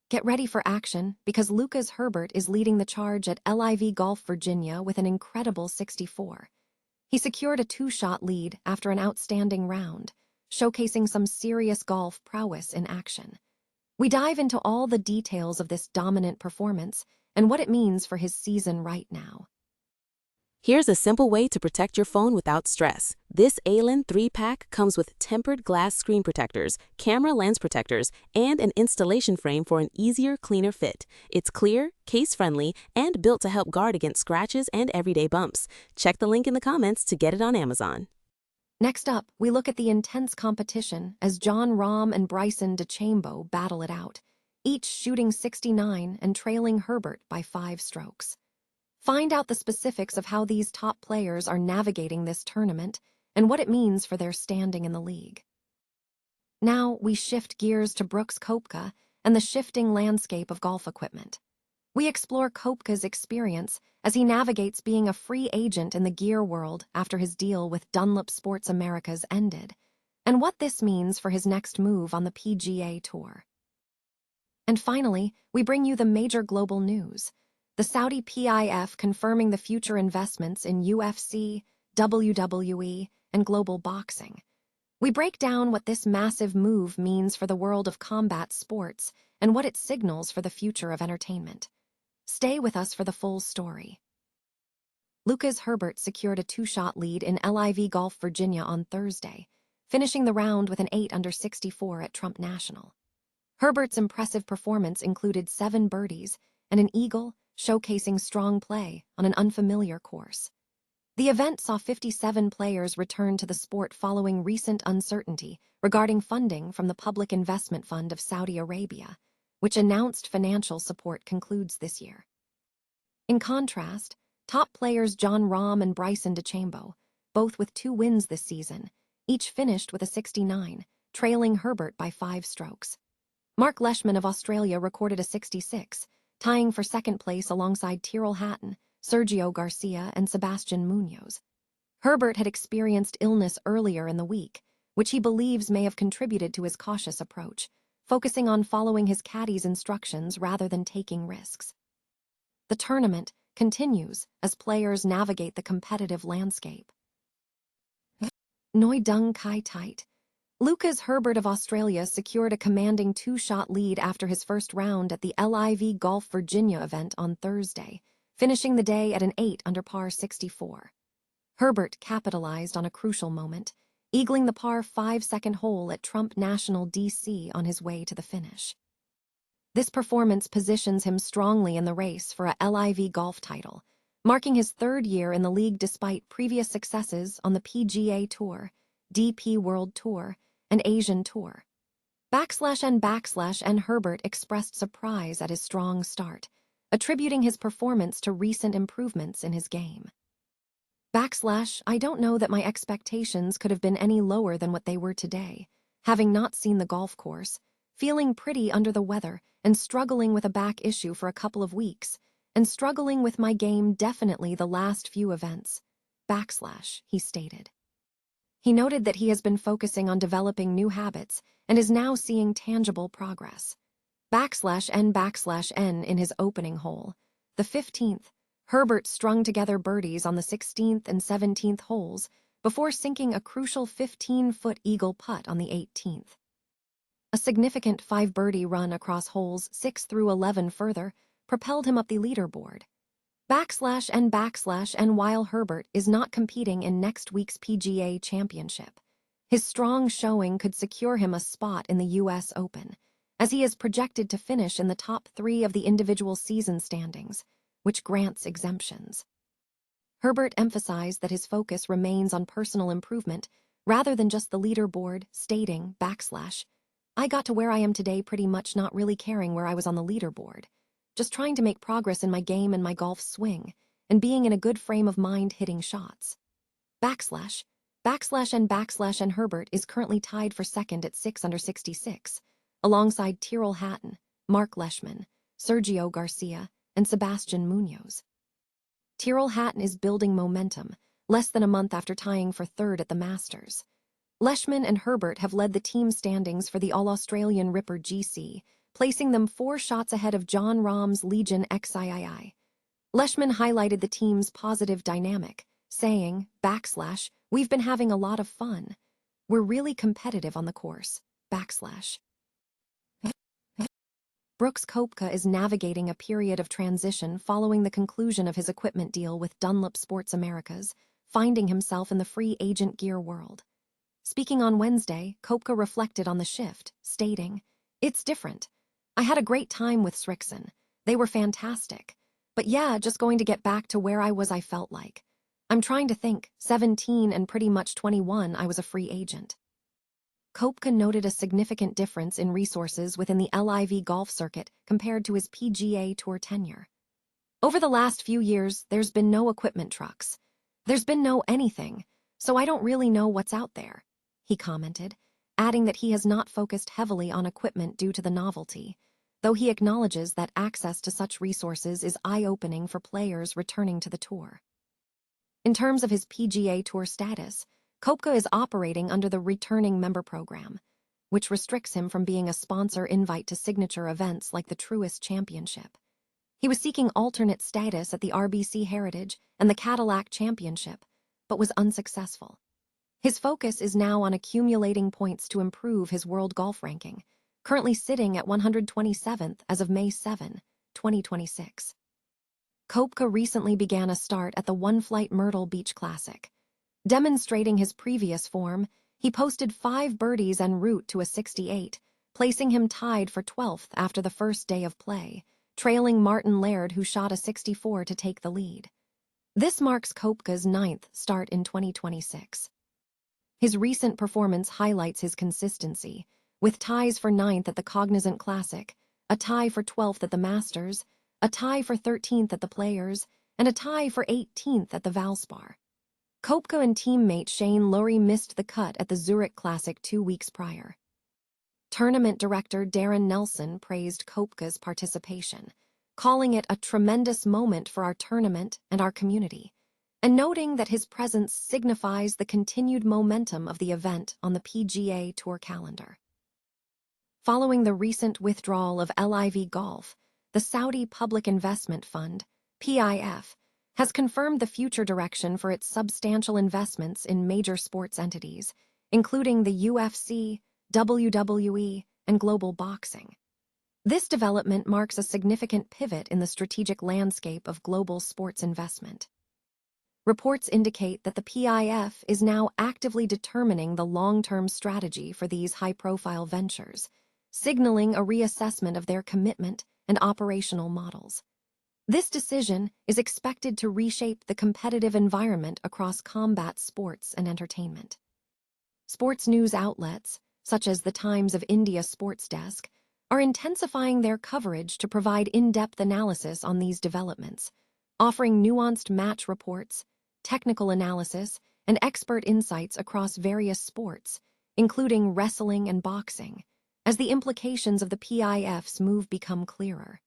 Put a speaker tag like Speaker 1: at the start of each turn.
Speaker 1: Get ready for action because Lucas Herbert is leading the charge at LIV Golf Virginia with an incredible 64. He secured a two-shot lead after an outstanding round, showcasing some serious golf prowess in action. We dive into all the details of this dominant performance and what it means for his season right now.
Speaker 2: Here's a simple way to protect your phone without stress. This ALIN 3-pack comes with tempered glass screen protectors, camera lens protectors, and an installation frame for an easier, cleaner fit. It's clear, case-friendly, and built to help guard against scratches and everyday bumps. Check the link in the comments to get it on Amazon.
Speaker 1: Next up, we look at the intense competition as Jon Rahm and Bryson DeChambeau battle it out, each shooting 69 and trailing Herbert by 5 strokes. Find out the specifics of how these top players are navigating this tournament and what it means for their standing in the league. Now we shift gears to Brooks Koepka and the shifting landscape of golf equipment. We explore Koepka's experience as he navigates being a free agent in the gear world after his deal with Dunlop Sports Americas ended, and what this means for his next move on the PGA Tour. And finally, we bring you the major global news. The Saudi PIF confirming the future investments in UFC, WWE, and global boxing. We break down what this massive move means for the world of combat sports and what it signals for the future of entertainment. Stay with us for the full story. Lucas Herbert secured a two-shot lead in LIV Golf Virginia on Thursday, finishing the round with an 8 under 64 at Trump National. Herbert's impressive performance included 7 birdies and an eagle, showcasing strong play on an unfamiliar course. The event saw 57 players return to the sport following recent uncertainty regarding funding from the Public Investment Fund of Saudi Arabia, which announced financial support concludes this year. In contrast, top players Jon Rahm and Bryson DeChambeau, both with 2 wins this season, each finished with a 69, trailing Herbert by 5 strokes. Mark Leishman of Australia recorded a 66, tying for second place alongside Tyrrell Hatton, Sergio Garcia, and Sebastian Munoz. Herbert had experienced illness earlier in the week, which he believes may have contributed to his cautious approach, focusing on following his caddy's instructions rather than taking risks. The tournament continues as players navigate the competitive landscape. Noi Dung Kai Tight. Lucas Herbert of Australia secured a commanding 2-shot lead after his first round at the LIV Golf Virginia event on Thursday, finishing the day at an 8 under par 64. Herbert capitalized on a crucial moment, eagling the par 5 second hole at Trump National DC on his way to the finish. This performance positions him strongly in the race for a LIV golf title, marking his 3rd year in the league despite previous successes on the PGA Tour, DP World Tour, and Asian Tour. /N Herbert expressed surprise at his strong start, attributing his performance to recent improvements in his game. I don't know that my expectations could have been any lower than what they were today, having not seen the golf course, feeling pretty under the weather and struggling with a back issue for a couple of weeks, and struggling with my game definitely the last few events, he stated. He noted that he has been focusing on developing new habits and is now seeing tangible progress. /N in his opening hole. The 15th, Herbert strung together birdies on the 16th and 17th holes before sinking a crucial 15-foot eagle putt on the 18th. A significant 5-birdie run across holes 6 through 11 further propelled him up the leaderboard. /N while Herbert is not competing in next week's PGA Championship, his strong showing could secure him a spot in the U.S. Open, as he is projected to finish in the top 3 of the individual season standings, which grants exemptions. Herbert emphasized that his focus remains on personal improvement rather than just the leaderboard, stating, I got to where I am today pretty much not really caring where I was on the leaderboard, just trying to make progress in my game and my golf swing, and being in a good frame of mind hitting shots. /N Herbert is currently tied for second at 6 under 66, alongside Tyrrell Hatton, Mark Leishman, Sergio Garcia, and Sebastian Munoz. Tyrrell Hatton is building momentum, less than a month after tying for 3rd at the Masters. Leishman and Herbert have led the team standings for the All-Australian Ripper GC, placing them 4 shots ahead of Jon Rahm's Legion XIII. Leishman highlighted the team's positive dynamic, saying, "We've been having a lot of fun. We're really competitive on the course. Brooks Koepka is navigating a period of transition following the conclusion of his equipment deal with Dunlop Sports Americas, finding himself in the free agent gear world. Speaking on Wednesday, Koepka reflected on the shift, stating, "It's different. I had a great time with Srixon. They were fantastic. But yeah, just going to get back to where I was, I felt like. I'm trying to think, 17 and pretty much 21, I was a free agent." Koepka noted a significant difference in resources within the LIV golf circuit compared to his PGA Tour tenure. "Over the last few years, there's been no equipment trucks. There's been no anything, so I don't really know what's out there," he commented, adding that he has not focused heavily on equipment due to the novelty, though he acknowledges that access to such resources is eye-opening for players returning to the tour. In terms of his PGA Tour status, Koepka is operating under the Returning Member Program, which restricts him from being a sponsor invite to signature events like the Truist Championship. He was seeking alternate status at the RBC Heritage and the Cadillac Championship, but was unsuccessful. His focus is now on accumulating points to improve his world golf ranking, currently sitting at 127th as of May 7, 2026. Koepka recently began a start at the One Flight Myrtle Beach Classic. Demonstrating his previous form, he posted 5 birdies en route to a 68, placing him tied for 12th after the first day of play, trailing Martin Laird, who shot a 64 to take the lead. This marks Koepka's 9th start in 2026. His recent performance highlights his consistency, with ties for 9th at the Cognizant Classic, a tie for 12th at the Masters, a tie for 13th at the Players, and a tie for 18th at the Valspar. Koepka and teammate Shane Lowry missed the cut at the Zurich Classic 2 weeks prior. Tournament director Darren Nelson praised Koepka's participation, calling it a tremendous moment for our tournament and our community, and noting that his presence signifies the continued momentum of the event on the PGA Tour calendar. Following the recent withdrawal of LIV Golf, the Saudi Public Investment Fund, PIF, has confirmed the future direction for its substantial investments in major sports entities, including the UFC, WWE, and global boxing. This development marks a significant pivot in the strategic landscape of global sports investment. Reports indicate that the PIF is now actively determining the long-term strategy for these high-profile ventures, signaling a reassessment of their commitment and operational models. This decision is expected to reshape the competitive environment across combat sports and entertainment. Sports news outlets, such as the Times of India Sports Desk, are intensifying their coverage to provide in-depth analysis on these developments, offering nuanced match reports, technical analysis, and expert insights across various sports, including wrestling and boxing, as the implications of the PIF's move become clearer.